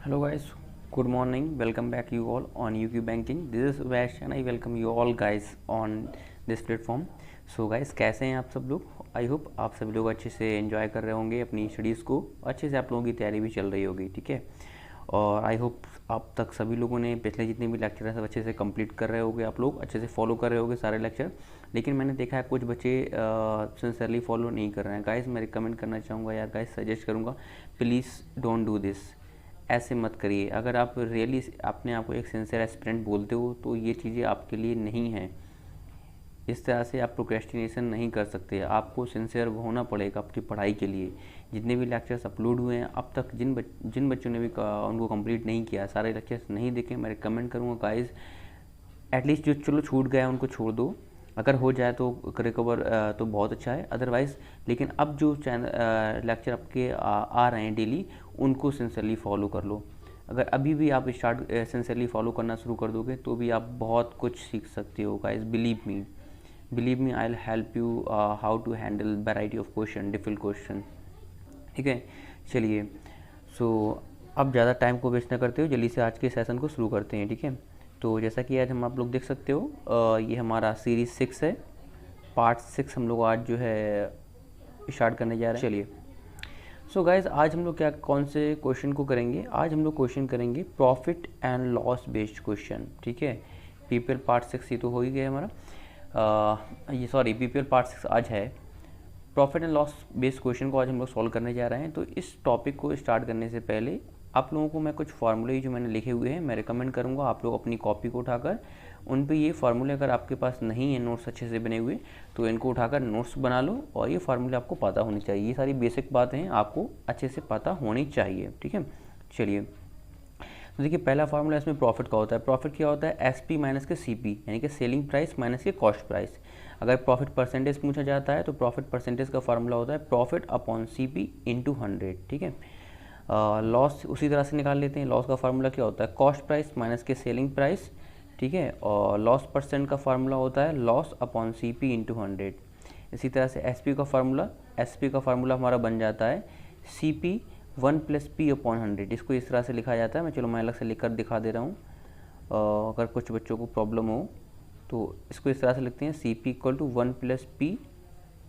Hello guys, good morning. Welcome back you all on UQ Banking. This is Vash and I welcome you all guys on this platform. So guys, कैसे हैं आप सब लोग? I hope आप सभी लोग अच्छे से एंजॉय कर रहे होंगे अपनी स्टडीज़ को, अच्छे से आप लोगों की तैयारी भी चल रही होगी, ठीक है। और आई होप आप तक सभी लोगों ने पिछले जितने भी लेक्चर हैं सब अच्छे से कंप्लीट कर रहे होंगे, आप लोग अच्छे से फॉलो कर रहे होंगे सारे लेक्चर। लेकिन मैंने देखा है कुछ बच्चे सिंसियरली फॉलो नहीं कर रहे हैं। गाइस मैं रिकमेंड करना चाहूँगा यार, गाइस सजेस्ट करूँगा, प्लीज़ डोंट डू दिस। ऐसे मत करिए। अगर आप रियली अपने आप को एक सिंसियर एस्पिरेंट बोलते हो तो ये चीज़ें आपके लिए नहीं हैं। इस तरह से आप प्रोक्रेस्टिनेशन नहीं कर सकते। आपको सिंसियर होना पड़ेगा अपनी पढ़ाई के लिए। जितने भी लेक्चर्स अपलोड हुए हैं अब तक, जिन बच्चों ने भी उनको कंप्लीट नहीं किया, सारे लेक्चर्स नहीं देखे, मैं रिकमेंड करूँगा गाइस एटलीस्ट जो चलो छूट गया उनको छोड़ दो। अगर हो जाए तो रिकवर तो बहुत अच्छा है, अदरवाइज़ लेकिन अब जो लेक्चर आपके आ रहे हैं डेली, उनको सिंसियरली फॉलो कर लो। अगर अभी भी आप सिंसियरली फॉलो करना शुरू कर दोगे तो भी आप बहुत कुछ सीख सकते हो guys. Believe me I will help you how to handle variety of question, difficult question, ठीक है। चलिए, सो अब ज़्यादा टाइम को वेस्ट ना करते हो, जल्दी से आज के सेशन को शुरू करते हैं, ठीक है। तो जैसा कि आज हम आप लोग देख सकते हो, ये हमारा सीरीज़ 6 है, पार्ट 6 हम लोग आज जो है स्टार्ट करने जा रहे हैं। चलिए, सो गाइज आज हम लोग कौन से क्वेश्चन को करेंगे? आज हम लोग क्वेश्चन करेंगे profit and loss based question, ठीक है। पीपीएल पार्ट 6 ये तो हो ही गया हमारा, पीपीएल पार्ट 6 आज है। Profit and loss based question को आज हम लोग सॉल्व करने जा रहे हैं। तो इस टॉपिक को स्टार्ट करने से पहले आप लोगों को मैं कुछ फार्मूले जो मैंने लिखे हुए हैं मैं रिकमेंड करूंगा आप लोग अपनी कॉपी को उठाकर उन पे ये फार्मूले, अगर आपके पास नहीं है नोट्स अच्छे से बने हुए, तो इनको उठाकर नोट्स बना लो और ये फार्मूले आपको पता होनी चाहिए। ये सारी बेसिक बातें हैं, आपको अच्छे से पता होनी चाहिए, ठीक है। चलिए, तो देखिए पहला फार्मूला इसमें प्रॉफिट का होता है। प्रॉफिट क्या होता है? एसपी माइनस के सीपी, यानी कि सेलिंग प्राइस माइनस के कॉस्ट प्राइस। अगर प्रॉफिट परसेंटेज पूछा जाता है तो प्रॉफिट परसेंटेज का फार्मूला होता है प्रॉफिट अपॉन सीपी इंटू 100, ठीक है। लॉस उसी तरह से निकाल लेते हैं। लॉस का फार्मूला क्या होता है? कॉस्ट प्राइस माइनस के सेलिंग प्राइस, ठीक है। और लॉस परसेंट का फार्मूला होता है लॉस अपॉन सीपी इंटू 100। इसी तरह से एसपी का फार्मूला हमारा बन जाता है सीपी 1 प्लस पी अपॉन 100। इसको इस तरह से लिखा जाता है। मैं अलग से लिख कर दिखा दे रहा हूँ, अगर कुछ बच्चों को प्रॉब्लम हो तो इसको इस तरह से लिखते हैं, c p equal to 1 plus p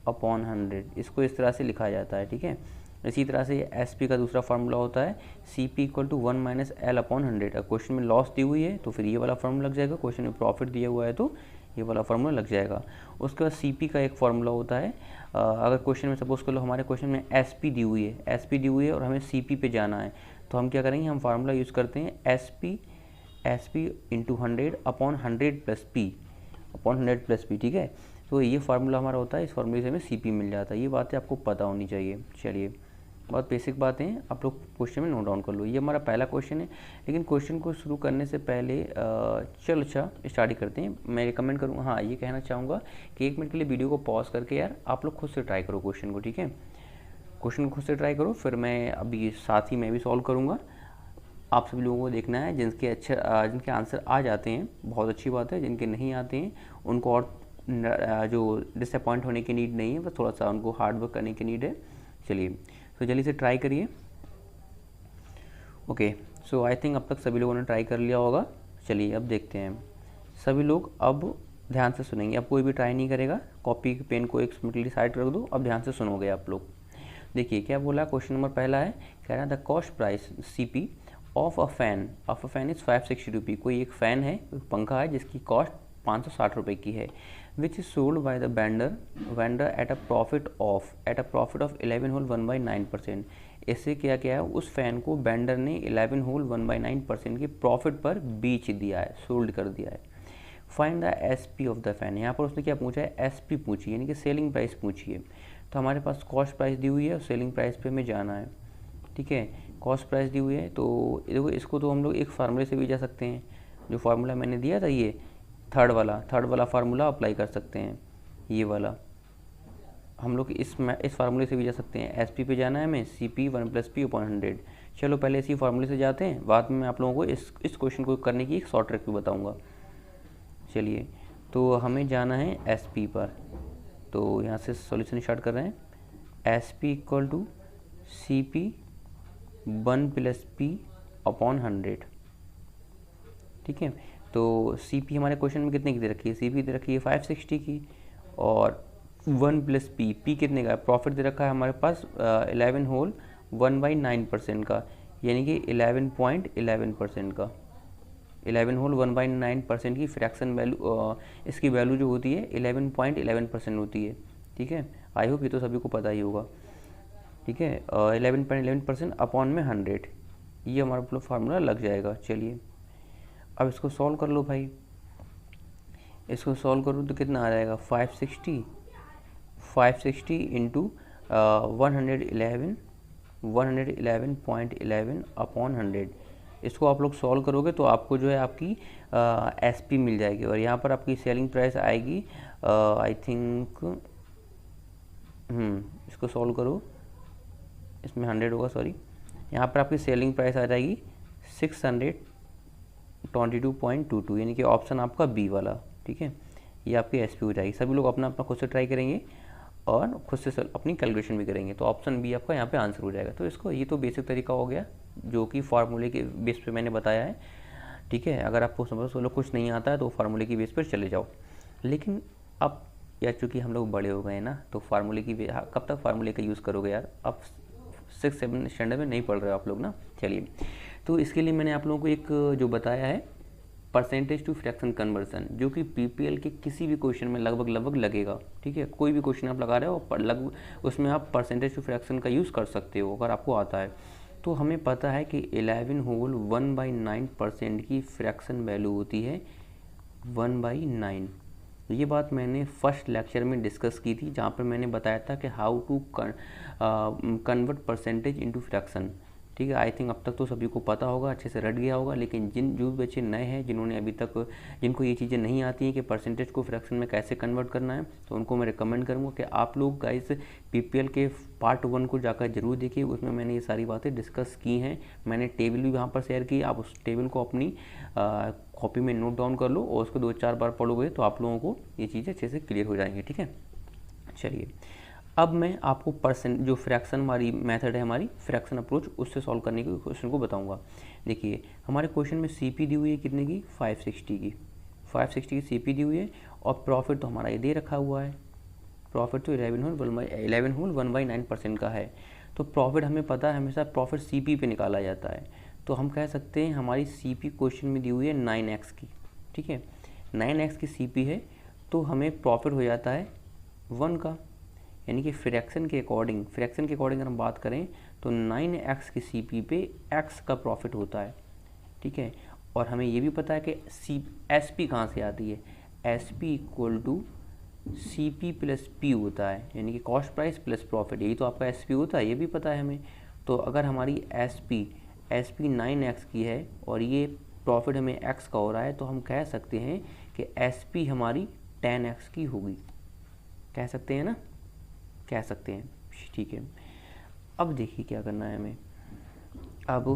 upon 100। इसको इस तरह से लिखा जाता है, ठीक है। इसी तरह से एस पी का दूसरा फार्मूला होता है c p equal to 1 minus l upon 100। अगर क्वेश्चन में लॉस दी हुई है तो फिर ये वाला फार्मूला लग जाएगा, क्वेश्चन में प्रॉफिट दिया हुआ है तो ये वाला फार्मूला लग जाएगा। उसके बाद सी पी का एक फार्मूला होता है, अगर क्वेश्चन में सपोज कर लो हमारे क्वेश्चन में एस पी दी हुई है और हमें सी पी पे जाना है, तो हम क्या करेंगे? हम फार्मूला यूज़ करते हैं s P into 100 upon 100 plus P, ठीक है। तो ये फार्मूला हमारा होता है, इस फार्मूले से हमें सीपी मिल जाता है। ये बातें आपको पता होनी चाहिए। चलिए, बहुत बेसिक बातें हैं, आप लोग क्वेश्चन में नोट डाउन कर लो। ये हमारा पहला क्वेश्चन है। लेकिन क्वेश्चन को शुरू करने से पहले चलो अच्छा स्टार्ट ही करते हैं। मैं रिकमेंड करूँगा, हाँ ये कहना चाहूँगा कि 1 मिनट के लिए वीडियो को पॉज करके यार आप लोग खुद से ट्राई करो क्वेश्चन को, ठीक है। क्वेश्चन को खुद से ट्राई करो, फिर मैं अभी साथ ही मैं भी सॉल्व करूँगा। आप सभी लोगों को देखना है, जिनके आंसर आ जाते हैं बहुत अच्छी बात है, जिनके नहीं आते हैं उनको और जो डिसअपॉइंट होने की नीड नहीं है, बस थोड़ा सा उनको हार्ड वर्क करने की नीड है। चलिए, तो जल्दी से ट्राई करिए। ओके, सो आई थिंक अब तक सभी लोगों ने ट्राई कर लिया होगा। चलिए अब देखते हैं, सभी लोग अब ध्यान से सुनेंगे। अब कोई भी ट्राई नहीं करेगा, कॉपी पेन को 1 मिनट के लिए साइड रख दो, अब ध्यान से सुनोगे आप लोग। देखिए क्या बोला, क्वेश्चन नंबर पहला है, कह रहा है the cost price CP of a fan is 560 रुपी। कोई एक फ़ैन है, पंखा है जिसकी कॉस्ट 560 रुपये की है, which is sold by the vendor at a profit of 11 whole 1/9%। इससे क्या है, उस फ़ैन को वेंडर ने 11 होल 1/9% के प्रॉफिट पर बेच दिया है, सोल्ड कर दिया है। Find the S P of the fan. यहाँ पर उसने क्या पूछा है? एस पी पूछी, यानी कि सेलिंग प्राइस पूछी है। तो हमारे पास कॉस्ट प्राइस दी हुई है और सेलिंग प्राइस पे हमें जाना है, ठीक है। कॉस्ट प्राइस दी हुई है तो देखो इसको तो हम लोग एक फार्मूले से भी जा सकते हैं। जो फार्मूला मैंने दिया था, ये थर्ड वाला फार्मूला अप्लाई कर सकते हैं। ये वाला हम लोग इस फार्मूले से भी जा सकते हैं। एस पी पे जाना है हमें, c p 1 plus p upon 100। चलो पहले इसी फार्मूले से जाते हैं, बाद में मैं आप लोगों को इस क्वेश्चन को करने की एक शॉर्ट ट्रिक भी बताऊँगा। चलिए, तो हमें जाना है एस पी पर, तो यहाँ से सॉल्यूशन स्टार्ट कर रहे हैं। S p equal to c p 1 plus p upon 100, ठीक है। तो सी पी हमारे क्वेश्चन में कितने की दे रखी है, सी पी दे रखी है 560 की, और 1 प्लस पी, पी कितने का, प्रॉफिट दे रखा है हमारे पास 11 होल 1/9% का, यानी कि 11.11% का, 11 होल 1/9% की फ्रैक्शन वैल्यू, इसकी वैल्यू जो होती है 11.11% होती है, ठीक है। आई होप ये तो सभी को पता ही होगा, ठीक है। 11.11% अपॉन में 100, ये हमारा फार्मूला लग जाएगा। चलिए अब इसको सॉल्व कर लो भाई, इसको सॉल्व करो तो कितना आ जाएगा, 560 इंटू 111.11 अपॉन 100, इसको आप लोग सॉल्व करोगे तो आपको जो है आपकी एसपी मिल जाएगी, और यहाँ पर आपकी सेलिंग प्राइस आएगी आई थिंक, इसको सॉल्व करो, इसमें 100 होगा, सॉरी, यहाँ पर आपकी सेलिंग प्राइस आ जाएगी 622.22, यानी कि ऑप्शन आपका बी वाला, ठीक है। ये आपकी एसपी हो जाएगी। सभी लोग अपना अपना खुद से ट्राई करेंगे और खुद से अपनी कैलकुलेशन भी करेंगे, तो ऑप्शन बी आपका यहाँ पे आंसर हो जाएगा। तो इसको, ये तो बेसिक तरीका हो गया जो कि फार्मूले के बेस पे मैंने बताया है, ठीक है। अगर आपको समझ कुछ नहीं आता है तो फार्मूले की बेस पर चले जाओ। लेकिन अब यार चूँकि हम लोग बड़े हो गए हैं ना, तो फार्मूले की कब तक फार्मूले का यूज़ करोगे यार, अब 6-7 स्टैंडर्ड में नहीं पढ़ रहे हो आप लोग ना। चलिए, तो इसके लिए मैंने आप लोगों को एक जो बताया है परसेंटेज टू फ्रैक्शन कन्वर्सन, जो कि पीपीएल के किसी भी क्वेश्चन में लगभग लगेगा, ठीक है। कोई भी क्वेश्चन आप लगा रहे हो लगभग उसमें आप परसेंटेज टू फ्रैक्शन का यूज़ कर सकते हो अगर आपको आता है। तो हमें पता है कि 11 होल 1/9% की फ्रैक्शन वैल्यू होती है 1/9। ये बात मैंने फर्स्ट लेक्चर में डिस्कस की थी, जहाँ पर मैंने बताया था कि how to convert percentage into fraction, ठीक है। आई थिंक अब तक तो सभी को पता होगा, अच्छे से रट गया होगा, लेकिन जो भी बच्चे नए हैं, जिन्होंने अभी तक, जिनको ये चीज़ें नहीं आती हैं कि परसेंटेज को फ्रैक्शन में कैसे कन्वर्ट करना है, तो उनको मैं रिकमेंड करूँगा कि आप लोग गाइस पीपीएल के पार्ट 1 को जाकर जरूर देखिए, उसमें मैंने ये सारी बातें डिस्कस की हैं। मैंने टेबल भी वहाँ पर शेयर की, आप उस टेबल को अपनी कॉपी में नोट डाउन कर लो और उसको 2-4 बार पढ़ोगे तो आप लोगों को ये चीज़ें अच्छे से क्लियर हो जाएंगी, ठीक है। चलिए, अब मैं आपको जो फ्रैक्शन हमारी मेथड है, हमारी फ्रैक्शन अप्रोच, उससे सॉल्व करने के क्वेश्चन को बताऊंगा। देखिए, हमारे क्वेश्चन में सीपी दी हुई है कितने की, 560 की सीपी दी हुई है, और प्रॉफिट तो हमारा ये दे रखा हुआ है, प्रॉफिट तो 11 होल 1/9% का है। तो प्रॉफिट हमें पता है, हमेशा प्रॉफिट सीपी पे निकाला जाता है। तो हम कह सकते हैं हमारी सीपी क्वेश्चन में दी हुई है 9x की, ठीक है। 9x की सीपी है, तो हमें प्रॉफिट हो जाता है 1 का, यानी कि फ्रैक्शन के अकॉर्डिंग अगर हम बात करें तो 9x की सीपी पे x का प्रॉफिट होता है, ठीक है। और हमें ये भी पता है कि एसपी कहाँ से आती है, SP equal to CP plus p होता है, यानी कि कॉस्ट प्राइस प्लस प्रॉफिट, यही तो आपका एसपी होता है, ये भी पता है हमें। तो अगर हमारी एसपी 9x की है और ये प्रॉफिट हमें x का हो रहा है, तो हम कह सकते हैं कि एसपी हमारी 10x की होगी, कह सकते हैं ना, कह सकते हैं, ठीक है। अब देखिए क्या करना है हमें, अब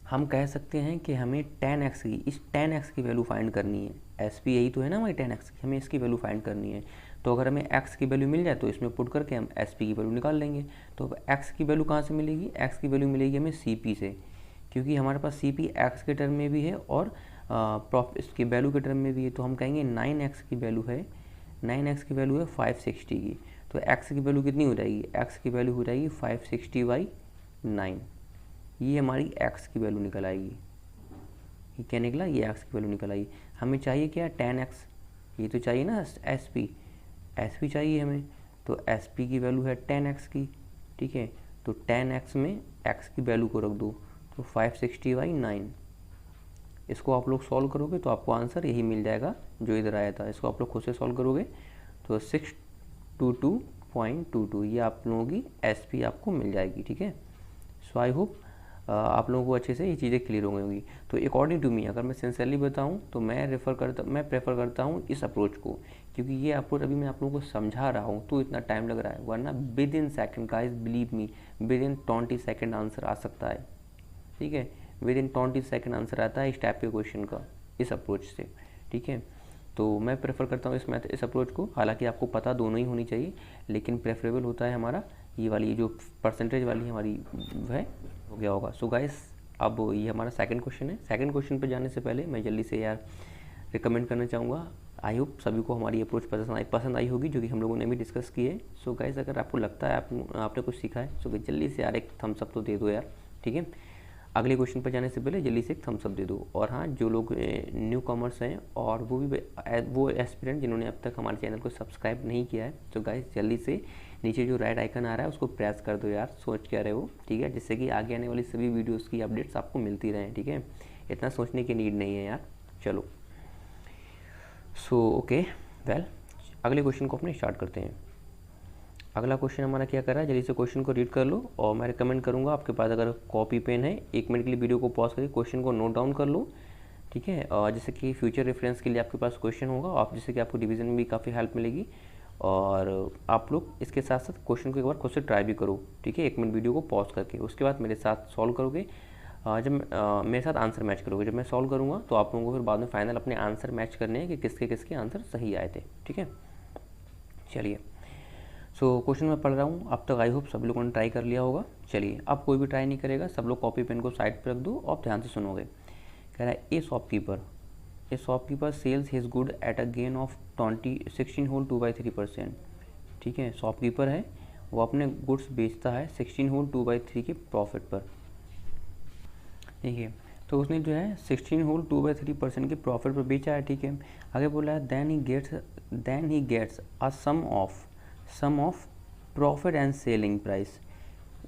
हम कह सकते हैं कि हमें 10x की, इस 10x की वैल्यू फाइंड करनी है। एसपी यही तो है ना हमारी 10x की, हमें इसकी वैल्यू फाइंड करनी है। तो अगर हमें x की वैल्यू मिल जाए तो इसमें पुट करके हम एसपी की वैल्यू निकाल लेंगे। तो अब x की वैल्यू कहाँ से मिलेगी, x की वैल्यू मिलेगी हमें सीपी से, क्योंकि हमारे पास सीपी x के टर्म में भी है और इसकी वैल्यू के टर्म में भी है। तो हम कहेंगे 9x की वैल्यू है, 9x की वैल्यू है 560 की, तो x की वैल्यू कितनी हो जाएगी, x की वैल्यू हो जाएगी 560/9, ये हमारी x की वैल्यू निकल आएगी। ये क्या निकला, ये x की वैल्यू निकल आई। हमें चाहिए क्या, 10x, ये तो चाहिए ना एसपी चाहिए हमें, तो एसपी की वैल्यू है 10x की, ठीक है। तो 10x में x की वैल्यू को रख दो, तो 560/9, इसको आप लोग सॉल्व करोगे तो आपको आंसर यही मिल जाएगा जो इधर आया था। इसको आप लोग खुद से सॉल्व करोगे तो 622.22, ये आप लोगों की एसपी आपको मिल जाएगी, ठीक है। सो आई होप आप लोगों को अच्छे से ये चीज़ें क्लियर हो गई होंगी। तो अकॉर्डिंग टू मी, अगर मैं सिंसियरली बताऊं तो मैं प्रेफर करता हूं इस अप्रोच को, क्योंकि ये अप्रोच अभी मैं आप लोगों को समझा रहा हूं तो इतना टाइम लग रहा है, वरना within second, guys believe me, within 20 second answer आ सकता है, ठीक है। विद इन 20 सेकेंड आंसर आता है इस टाइप के क्वेश्चन का, इस अप्रोच से, ठीक है। तो मैं प्रेफर करता हूँ इस अप्रोच को, हालांकि आपको पता दोनों ही होनी चाहिए, लेकिन प्रेफरेबल होता है हमारा ये वाली जो परसेंटेज वाली हमारी है हो गया होगा। सो गाइस अब ये हमारा सेकंड क्वेश्चन है। सेकंड क्वेश्चन पे जाने से पहले मैं जल्दी से यार रिकमेंड करना चाहूँगा, आई होप सभी को हमारी अप्रोच पसंद आई होगी जो कि हम लोगों ने भी डिस्कस की है। सो गाइस अगर आपको लगता है आपने कुछ सीखा है सो जल्दी से यार एक थम्स अप तो दे दो यार, ठीक है। अगले क्वेश्चन पर जाने से पहले जल्दी से एक थम्स अप दे दो। और हाँ, जो लोग न्यू कॉमर्स हैं और वो एस्पिरेंट जिन्होंने अब तक हमारे चैनल को सब्सक्राइब नहीं किया है, तो गाइस जल्दी से नीचे जो राइट आइकन आ रहा है उसको प्रेस कर दो यार, सोच क्या रहे हो, ठीक है, जिससे कि आगे आने वाली सभी वीडियोस की अपडेट्स आपको मिलती रहें, ठीक है। इतना सोचने की नीड नहीं है यार। चलो ओके वेल, अगले क्वेश्चन को अपने स्टार्ट करते हैं। अगला क्वेश्चन हमारा क्या कर रहा है, जल्दी से क्वेश्चन को रीड कर लो। और मैं रिकमेंड करूँगा आपके पास अगर कॉपी पेन है 1 मिनट के लिए वीडियो को पॉज करके क्वेश्चन को नोट डाउन कर लो, ठीक है। और जैसे कि फ्यूचर रेफरेंस के लिए आपके पास क्वेश्चन होगा, आप जैसे कि आपको डिवीजन में भी काफ़ी हेल्प मिलेगी। और आप लोग इसके साथ साथ क्वेश्चन को एक बार खुद से ट्राई भी करो, ठीक है, 1 मिनट वीडियो को पॉज करके। उसके बाद मेरे साथ सॉल्व करोगे, जब मेरे साथ आंसर मैच करोगे। जब मैं सॉल्व करूँगा तो आप लोगों को फिर बाद में फाइनल अपने आंसर मैच करने हैं कि किसके किसके आंसर सही आए थे, ठीक है। चलिए क्वेश्चन मैं पढ़ रहा हूँ, अब तक आई होप सभी लोगों ने ट्राई कर लिया होगा। चलिए अब कोई भी ट्राई नहीं करेगा, सब लोग कॉपी पेन को साइड पर रख दो और ध्यान से सुनोगे। कह रहा है a shopkeeper sells his good at a gain of 16 whole 2/3%, ठीक है। शॉपकीपर है वो अपने गुड्स बेचता है 16 होल 2/3 के प्रॉफिट पर, देखिए। तो उसने जो है 16 होल 2/3% के प्रॉफिट पर बेचा है, ठीक है। आगे बोला है then he gets a sum of profit and selling price.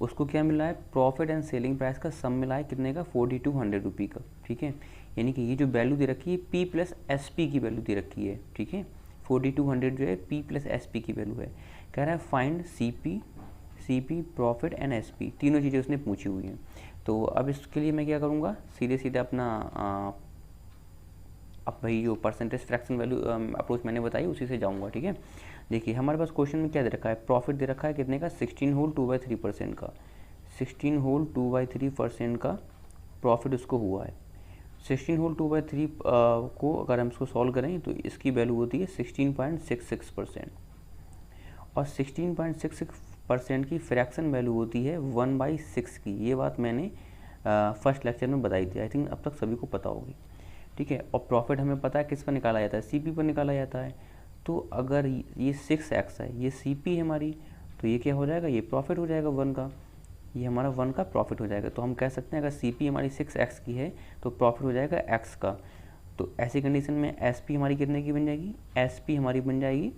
उसको क्या मिला है, प्रॉफिट एंड सेलिंग प्राइस का सम मिला है कितने का, 4200 रुपये का, ठीक है। यानी कि ये जो वैल्यू दे रखी है P प्लस SP की वैल्यू दे रखी है, ठीक है। 4200 जो है P प्लस SP की वैल्यू है। कह रहा है find CP profit and SP, तीनों चीज़ें उसने पूछी हुई हैं। तो अब इसके लिए मैं क्या करूँगा, सीधे अपना अब भाई जो परसेंटेज फ्रैक्शन वैल्यू अप्रोच मैंने बताई उसी से जाऊँगा, ठीक है। देखिए हमारे पास क्वेश्चन में क्या दे रखा है, प्रॉफिट दे रखा है कितने का, 16 होल 2/3% का। 16 होल 2/3% का प्रॉफिट उसको हुआ है। 16 होल 2/3 को अगर हम इसको सॉल्व करें तो इसकी वैल्यू होती है 16.66%। और 16.66% की फ्रैक्शन वैल्यू होती है 1/6 की। ये बात मैंने फर्स्ट लेक्चर में बताई थी, आई थिंक अब तक सभी को पता होगी, ठीक है। और प्रॉफिट हमें पता है किस पर निकाला जाता है, CP पर निकाला जाता है। तो अगर ये 6x है, ये CP है हमारी, तो ये क्या हो जाएगा, ये प्रॉफिट हो जाएगा 1 का, ये हमारा 1 का प्रॉफिट हो जाएगा। तो हम कह सकते हैं अगर CP हमारी 6x की है तो प्रॉफिट हो जाएगा x का। तो ऐसी कंडीशन में SP हमारी कितने की बन जाएगी, SP हमारी बन जाएगी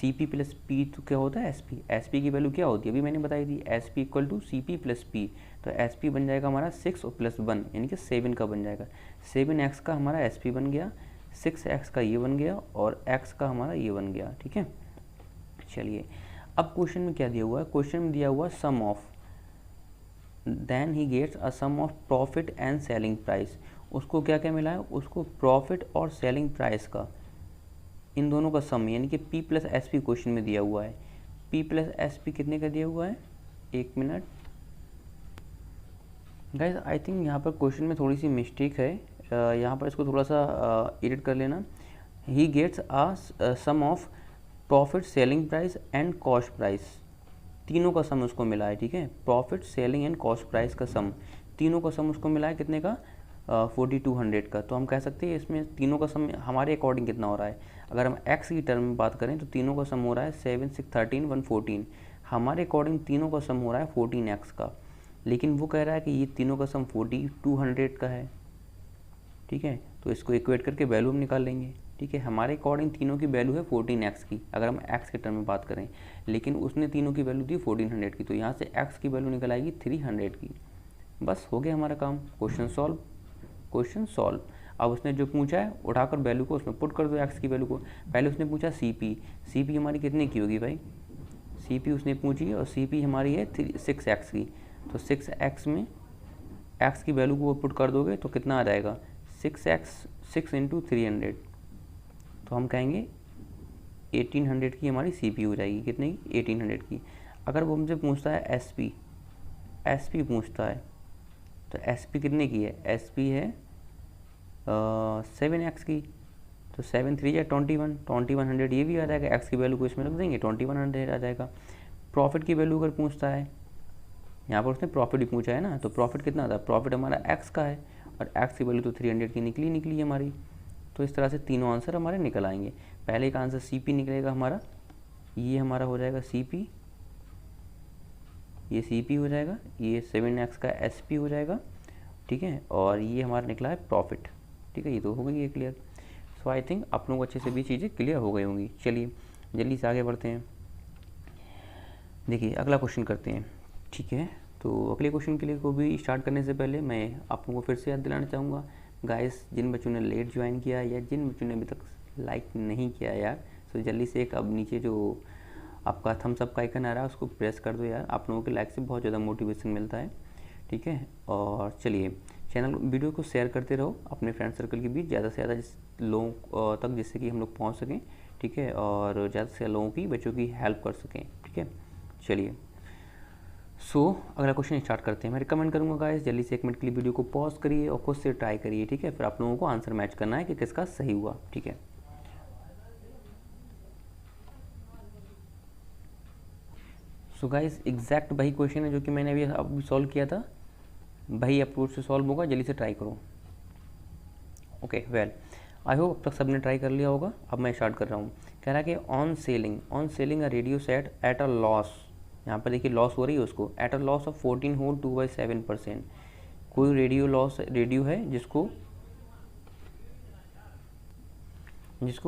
CP प्लस P। तो क्या होता है SP की वैल्यू क्या होती है, अभी मैंने बताई थी, SP equal to CP plus P। तो SP बन जाएगा हमारा 6 और प्लस 1 यानी कि 7 का बन जाएगा। 7x का हमारा SP बन गया, 6x का ये बन गया और x का हमारा ये बन गया, ठीक है। चलिए अब क्वेश्चन में क्या दिया हुआ है, क्वेश्चन में दिया हुआ sum of, then he gets a sum of profit and selling price. उसको क्या क्या मिला है, उसको प्रॉफिट और सेलिंग प्राइस का, इन दोनों का सम, यानी कि P प्लस SP क्वेश्चन में दिया हुआ है। P प्लस SP कितने का दिया हुआ है, 1 मिनट गाइज, आई थिंक यहाँ पर क्वेश्चन में थोड़ी सी मिस्टेक है, यहाँ पर इसको थोड़ा सा एडिट कर लेना। He gets a sum of profit selling price and cost price, तीनों का सम उसको मिला है, ठीक है। Profit selling and cost price का सम, तीनों का सम उसको मिला है कितने का, 4200 का। तो हम कह सकते हैं इसमें तीनों का सम हमारे अकॉर्डिंग कितना हो रहा है। अगर हम x की टर्म में बात करें तो तीनों का सम हो रहा है 7, 6, 13, 114। हमारे अकॉर्डिंग तीनों का सम हो रहा है 14x का, लेकिन वो कह रहा है कि ये तीनों का सम 4200 का है, ठीक है। तो इसको इक्वेट करके वैल्यू हम निकाल लेंगे, ठीक है। हमारे अकॉर्डिंग तीनों की वैल्यू है 14x की अगर हम x के टर्म में बात करें, लेकिन उसने तीनों की वैल्यू दी 1400 की, तो यहाँ से x की वैल्यू निकल आएगी 300 की। बस हो गया हमारा काम, क्वेश्चन सॉल्व। अब उसने जो पूछा है उठाकर वैल्यू को उसमें पुट कर दो, x की वैल्यू को। पहले उसने पूछा CP हमारी कितने की होगी भाई, CP उसने पूछी और CP हमारी है 6x की। तो 6x में x की वैल्यू को पुट कर दोगे तो कितना आ जाएगा, 6 इंटू 300, तो हम कहेंगे 1800 की हमारी CP हो जाएगी, कितने की, 1800 की। अगर वो हमसे पूछता है SP पूछता है, तो SP कितने की है, SP है 7x की। तो 7 3 या 2100, ये भी आ जाएगा, x की वैल्यू को इसमें रख देंगे 2100 आ जाएगा। प्रॉफिट की वैल्यू अगर पूछता है, यहाँ पर उसने प्रॉफिट भी पूछा है ना, तो प्रॉफिट कितना था, प्रॉफिट हमारा एक्स का है और एक्स की वैल्यू तो 300 की निकली हमारी। तो इस तरह से तीनों आंसर हमारे निकल आएंगे। पहले का आंसर सी पी निकलेगा हमारा, ये हमारा हो जाएगा सी पी, ये सी पी हो जाएगा, ये 7x का एस पी हो जाएगा, ठीक है, और ये हमारा निकला है प्रॉफिट, ठीक है। ये तो हो गई है क्लियर। सो आई थिंक आप लोगों को अच्छे से भी चीज़ें क्लियर हो गई होंगी। चलिए जल्दी से आगे बढ़ते हैं। देखिए अगला क्वेश्चन करते हैं, ठीक है। तो अगले क्वेश्चन के लिए को भी स्टार्ट करने से पहले मैं आप लोगों को फिर से याद दिलाना चाहूँगा, गाइस जिन बच्चों ने लेट ज्वाइन किया या जिन बच्चों ने अभी तक लाइक नहीं किया यार, तो जल्दी से एक अब नीचे जो आपका थम्स अप का आइकन आ रहा है उसको प्रेस कर दो यार, आप लोगों के लाइक से बहुत ज़्यादा मोटिवेशन मिलता है, ठीक है। और चलिए चैनल वीडियो को शेयर करते रहो अपने फ्रेंड सर्कल के बीच ज़्यादा से ज़्यादा लोगों तक, जिससे कि हम लोग पहुँच सकें, ठीक है, और ज़्यादा से ज़्यादा लोगों की बच्चों की हेल्प कर सकें, ठीक है। चलिए अगला क्वेश्चन स्टार्ट करते हैं। मैं रिकमेंड करूँगा गाइस जल्दी से 1 मिनट के लिए वीडियो को पॉज करिए और खुद से ट्राई करिए, ठीक है। फिर आप लोगों को आंसर मैच करना है कि किसका सही हुआ, ठीक है। सो गाइस एग्जैक्ट वही क्वेश्चन है जो कि मैंने अभी सॉल्व किया था, वही अप्रोच से सॉल्व होगा, जल्दी से ट्राई करो। ओके वेल आई होप अब तक सबने ट्राई कर लिया होगा। अब मैं स्टार्ट कर रहा हूँ। कह रहा है कि on selling a radio set at a loss, यहाँ पर देखिए लॉस हो रही है उसको, at a loss of 14 whole 2/7%। कोई रेडियो है जिसको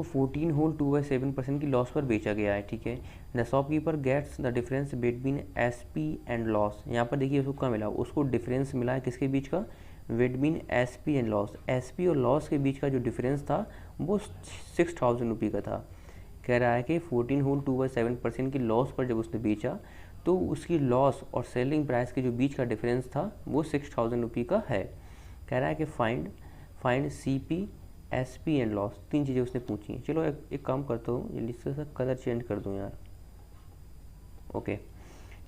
14 होल 2/7% की लॉस पर बेचा गया है, ठीक है। The shopkeeper gets the difference between s p and loss. यहाँ पर देखिए उसको क्या मिला, उसको डिफरेंस मिला है किसके बीच का, between s p and loss. S P और लॉस के बीच का जो डिफरेंस था वो 6000 रुपये का था। कह रहा है कि 14 होल 2/7% की लॉस पर जब उसने बेचा तो उसकी लॉस और सेलिंग प्राइस के जो बीच का डिफरेंस था वो 6000 रुपये का है। कह रहा है कि find c p s p and loss, 3 चीज़ें उसने पूछी हैं। चलो एक काम करता हूँ, जल्दी से कलर चेंज कर दूँ यार। ओके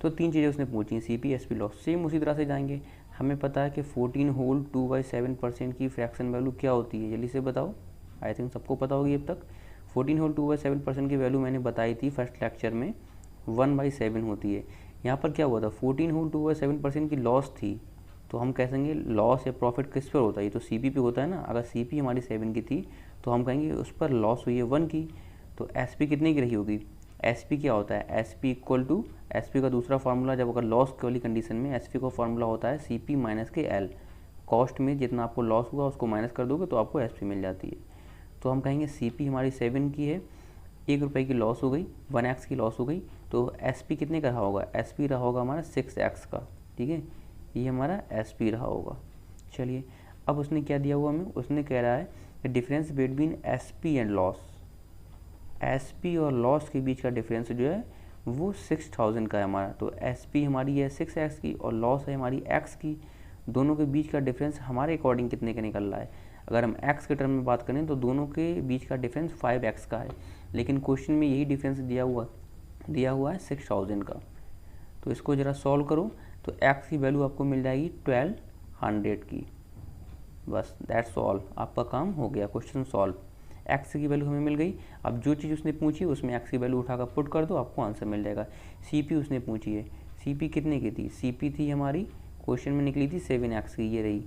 तो 3 चीज़ें उसने पूछी, c p s p loss. Same उसी तरह से जाएंगे। हमें पता है कि 14 होल 2/7% की फ्रैक्शन वैल्यू क्या होती है, जल्दी से बताओ। आई थिंक सबको पता होगी अब तक। 14 होल 2/7% की वैल्यू मैंने बताई थी फर्स्ट लेक्चर में, 1/7 होती है। यहाँ पर क्या हुआ था, 14 होल 2/7% की लॉस थी, तो हम कह सकेंगे लॉस या प्रॉफिट किस पर होता है, ये तो सी पी पे होता है ना। अगर सी पी हमारी 7 की थी तो हम कहेंगे उस पर लॉस हुई है 1 की, तो एस पी कितने की रही होगी। एस पी क्या होता है, s p equal to, s p का दूसरा फार्मूला जब अगर लॉस वाली कंडीशन में, एस पी का फार्मूला होता है सी पी माइनस के एल। कॉस्ट में जितना आपको लॉस हुआ उसको माइनस कर दोगे तो आपको एस पी मिल जाती है। तो हम कहेंगे सी पी हमारी 7 की है, 1 रुपये की लॉस हो गई, 1x की लॉस हो गई, तो एस पी कितने का रहा होगा, एस पी रहा होगा हमारा 6x का, ठीक है। ये हमारा एस पी रहा होगा। चलिए अब उसने क्या दिया हुआ हमें, उसने कह रहा है कि difference between s p and loss, S P और लॉस के बीच का डिफरेंस जो है वो 6000 का है हमारा। तो एस पी हमारी है 6x की और लॉस है हमारी x की, दोनों के बीच का डिफरेंस हमारे अकॉर्डिंग कितने का निकल रहा है। अगर हम x के टर्म में बात करें तो दोनों के बीच का डिफरेंस 5x का है, लेकिन क्वेश्चन में यही डिफरेंस दिया हुआ है 6000 का। तो इसको ज़रा सॉल्व करो तो x की वैल्यू आपको मिल जाएगी 1200 की। बस दैट्स ऑल, आपका काम हो गया, क्वेश्चन सॉल्व। x की वैल्यू हमें मिल गई। अब जो चीज़ उसने पूछी उसमें x की वैल्यू उठाकर पुट कर दो, आपको आंसर मिल जाएगा। सी उसने पूछी है, सी कितने की थी, सी थी हमारी क्वेश्चन में निकली थी 7x की, ये रही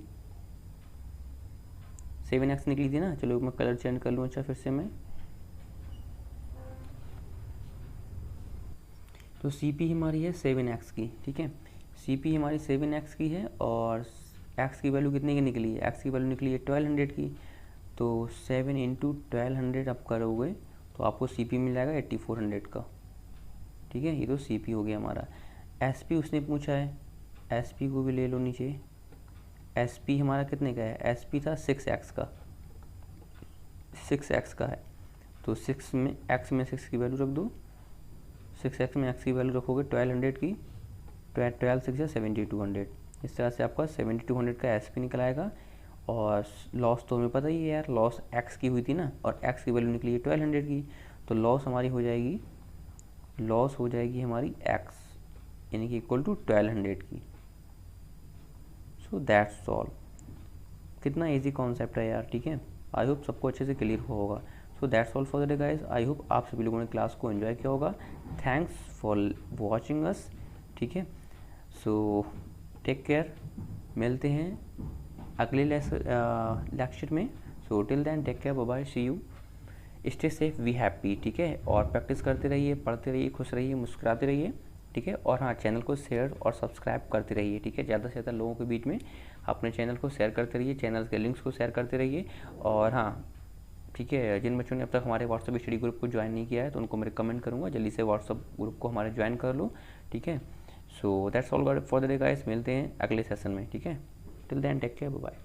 7x निकली थी ना। चलो मैं कलर चेंज कर लूँ, अच्छा फिर से मैं, तो सी हमारी है 7x की, ठीक है। सी हमारी 7x की है और x की वैल्यू कितने की निकली है, x की वैल्यू निकली है 1200 की। तो 7 इंटू 1200 आप करोगे तो आपको सी मिल जाएगा 8400 का, ठीक है। ये तो सी हो गया हमारा। एस उसने पूछा है, एस को भी ले लो नीचे। एस हमारा कितने का है, एस था 6x का, 6x का है। तो 6 में x में 6 की वैल्यू रख दो, 6x में x की वैल्यू रखोगे 1200 की, 12 6 7200। इस तरह से आपका 7200 का एस निकल आएगा। और लॉस तो हमें पता ही है यार, लॉस x की हुई थी ना, और x की वैल्यू निकली है 1200 की, तो लॉस हमारी हो जाएगी हमारी x, यानी कि इक्वल टू 1200 की। सो दैट्स ऑल। कितना इजी कॉन्सेप्ट है यार, ठीक है। आई होप सबको अच्छे से क्लियर हुआ होगा। सो that's all for the day guys. I hope आप सभी लोगों ने क्लास को एंजॉय किया होगा। Thanks for watching us. ठीक है, सो टेक केयर, मिलते हैं अगले लेक्चर में। So till then take care, bye bye, see you, stay safe, be happy. ठीक है, और प्रैक्टिस करते रहिए, पढ़ते रहिए, खुश रहिए, मुस्कुराते रहिए। ठीक है, और हाँ, चैनल को शेयर और सब्सक्राइब करते रहिए। ठीक है, ज़्यादा से ज़्यादा लोगों के बीच में अपने चैनल को शेयर करते रहिए, चैनल के लिंक्स को शेयर करते रहिए। और हाँ, ठीक है, जिन बच्चों ने अब तक हमारे व्हाट्सअप स्टडी ग्रुप को ज्वाइन नहीं किया है तो उनको मैं रिकमेंड करूँगा जल्दी से व्हाट्सअप ग्रुप को हमारे ज्वाइन कर लो। ठीक है, so that's all for the day guys. मिलते हैं अगले सेशन में। ठीक है, till then take care, bye bye.